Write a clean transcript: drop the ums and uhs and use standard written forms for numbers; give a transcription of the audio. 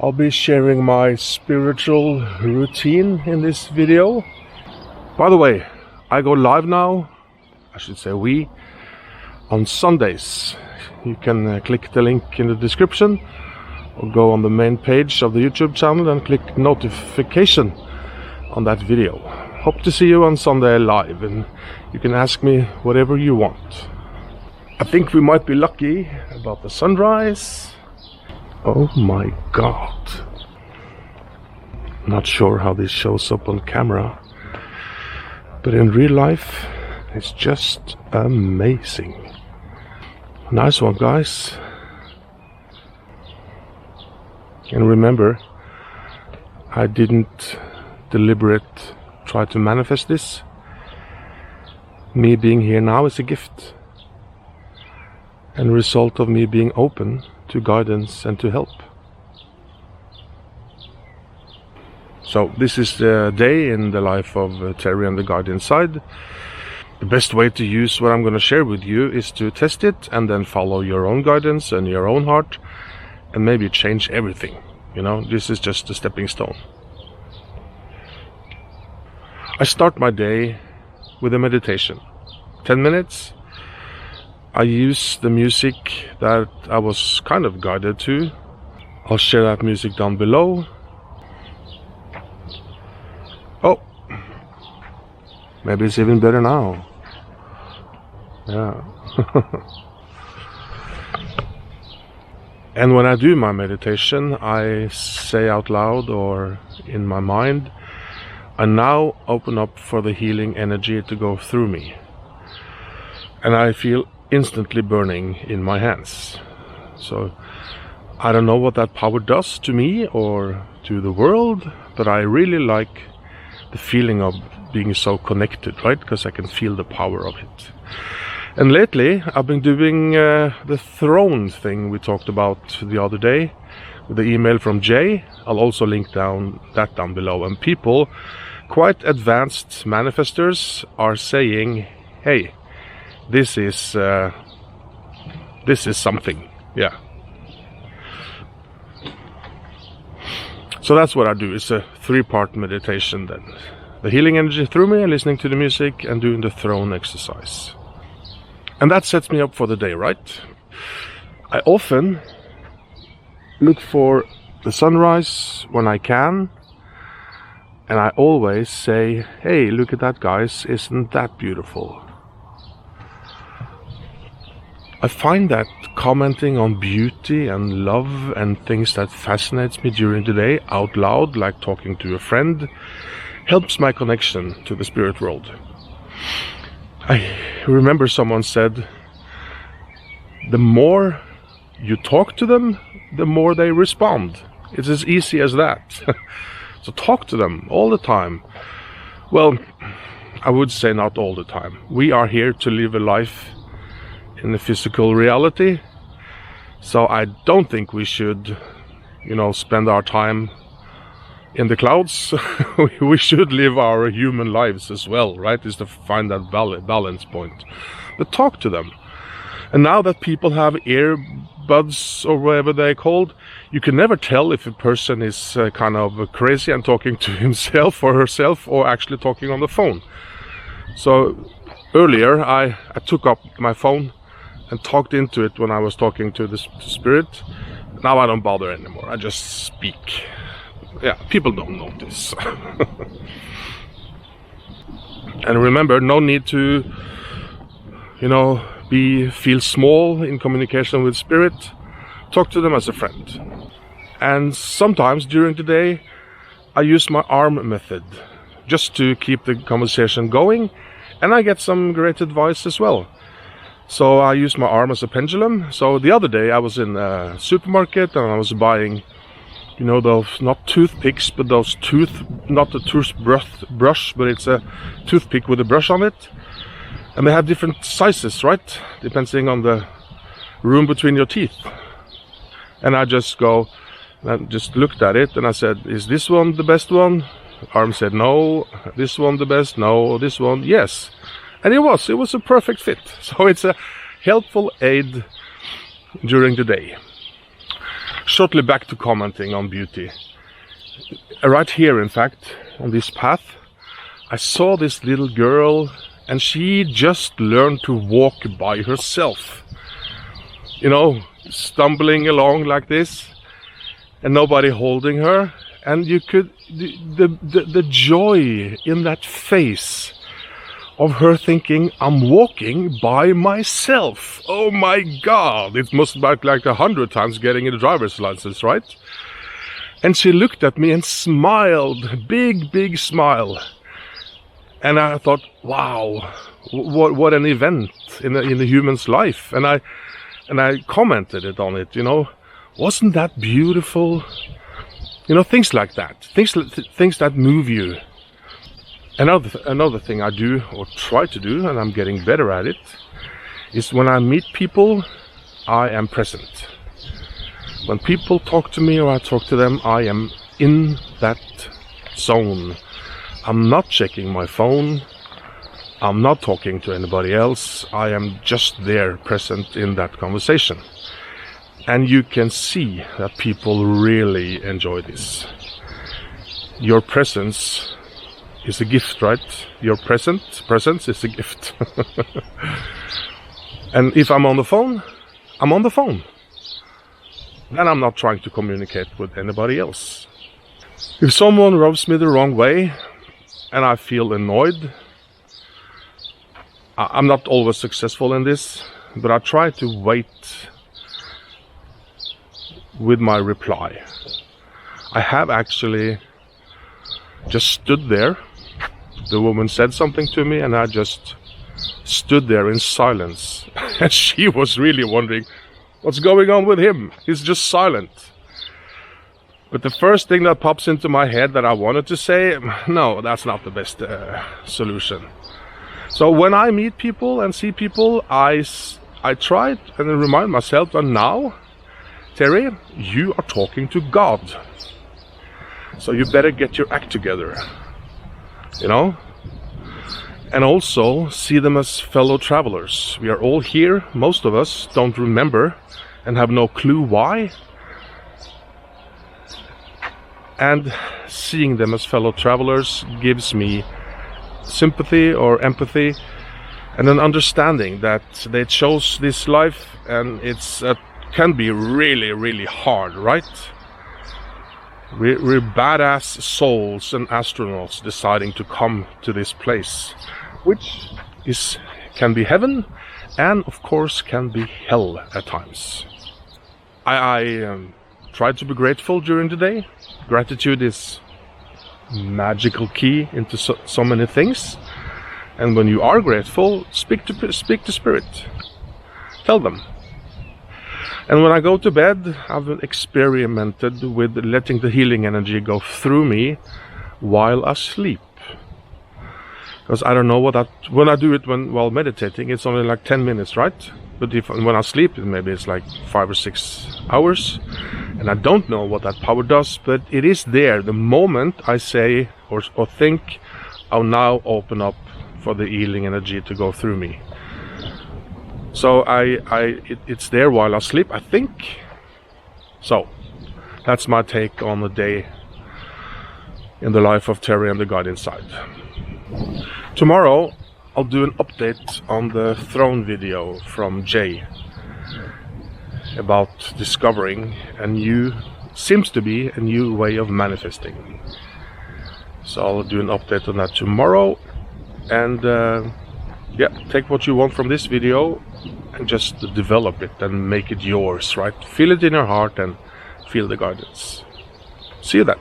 I'll be sharing my spiritual routine in this video. By the way, I go live now, I should say we, on Sundays. You can click the link in the description or go on the main page of the YouTube channel and click notification on that video. Hope to see you on Sunday live, and you can ask me whatever you want. I think we might be lucky about the sunrise. Oh my god. Not sure how this shows up on camera, but in real life it's just amazing. Nice one, guys. And remember, I didn't deliberate try to manifest this. Me being here now is a gift and a result of me being open to guidance and to help. So this is the day in the life of Terry and the guardian side. The best way to use what I'm going to share with you is to test it and then follow your own guidance and your own heart and maybe change everything. You know, this is just a stepping stone. I start my day with a meditation. 10 minutes. I use the music that I was kind of guided to. I'll share that music down below. Oh, maybe it's even better now. Yeah. And when I do my meditation, I say out loud or in my mind, I now open up for the healing energy to go through me. And I feel instantly burning in my hands. So I don't know what that power does to me or to the world, but I really like the feeling of being so connected, right? Because I can feel the power of it. And lately I've been doing the throne thing we talked about the other day with the email from Jay. I'll also link that down below. And people, quite advanced manifestors, are saying, hey, this is something, yeah. So that's what I do. It's a 3-part meditation then. The healing energy through me, listening to the music, and doing the throne exercise. And that sets me up for the day, right? I often look for the sunrise when I can, and I always say, hey, look at that, guys, isn't that beautiful? I find that commenting on beauty and love and things that fascinates me during the day out loud, like talking to a friend, helps my connection to the spirit world. I remember someone said, the more you talk to them, the more they respond. It's as easy as that. So talk to them all the time. Well, I would say not all the time. We are here to live a life in the physical reality, so I don't think we should, spend our time in the clouds. We should live our human lives as well, right? Is to find that balance point. But talk to them. And now that people have earbuds or whatever they're called, you can never tell if a person is kind of crazy and talking to himself or herself or actually talking on the phone. So earlier I took up my phone and talked into it when I was talking to the spirit. Now I don't bother anymore. I just speak. Yeah, people don't notice. And remember, no need to, feel small in communication with spirit. Talk to them as a friend. And sometimes during the day, I use my arm method just to keep the conversation going. And I get some great advice as well. So I use my arm as a pendulum. So the other day I was in a supermarket and I was buying, those, not toothpicks, but those not a toothbrush, but it's a toothpick with a brush on it. And they have different sizes, right? Depending on the room between your teeth. And I just looked at it and I said, is this one the best one? Arm said, no. This one the best? No. This one? Yes. And it was a perfect fit. So it's a helpful aid during the day. shortly back to commenting on beauty. Right here, in fact, on this path, I saw this little girl, and she just learned to walk by herself. You know, stumbling along like this, and nobody holding her. And you could, the joy in that face of her thinking, I'm walking by myself. Oh my God, it must be like 100 times getting a driver's license, right? And she looked at me and smiled, big smile. And I thought, wow, what an event in a human's life. And I commented it on it, you know, wasn't that beautiful? You know, things like that, things that move you. Another thing I do, or try to do, and I'm getting better at it, is when I meet people, I am present. When people talk to me or I talk to them, I am in that zone. I'm not checking my phone. I'm not talking to anybody else. I am just there, present in that conversation. And you can see that people really enjoy this. Your presence is a gift, right? Your presence is a gift. And if I'm on the phone, I'm on the phone. Then I'm not trying to communicate with anybody else. If someone rubs me the wrong way and I feel annoyed, I'm not always successful in this, but I try to wait with my reply. I have actually just stood there. The woman said something to me and I just stood there in silence. And she was really wondering, what's going on with him? He's just silent. But the first thing that pops into my head that I wanted to say, no, that's not the best solution. So when I meet people and see people, I try and remind myself that now, Terry, you are talking to God. So you better get your act together. You know? And also see them as fellow travelers. We are all here. Most of us don't remember and have no clue why. And seeing them as fellow travelers gives me sympathy or empathy and an understanding that they chose this life, and it's can be really hard, right? We're badass souls and astronauts deciding to come to this place, which can be heaven and of course can be hell at times. I try to be grateful during the day. Gratitude is magical key into so many things. And when you are grateful, speak to spirit. Tell them. And when I go to bed, I've experimented with letting the healing energy go through me while I sleep. Because I don't know when I do it while meditating, it's only like 10 minutes, right? But when I sleep, maybe it's like 5 or 6 hours. And I don't know what that power does, but it is there. The moment I say or think, I'll now open up for the healing energy to go through me. So it's there while I sleep, I think. So that's my take on the day in the life of Terry and the God inside. Tomorrow I'll do an update on the throne video from Jay about discovering seems to be a new way of manifesting. So I'll do an update on that tomorrow, and yeah, take what you want from this video and just develop it and make it yours, right? Feel it in your heart and feel the guidance. See you then.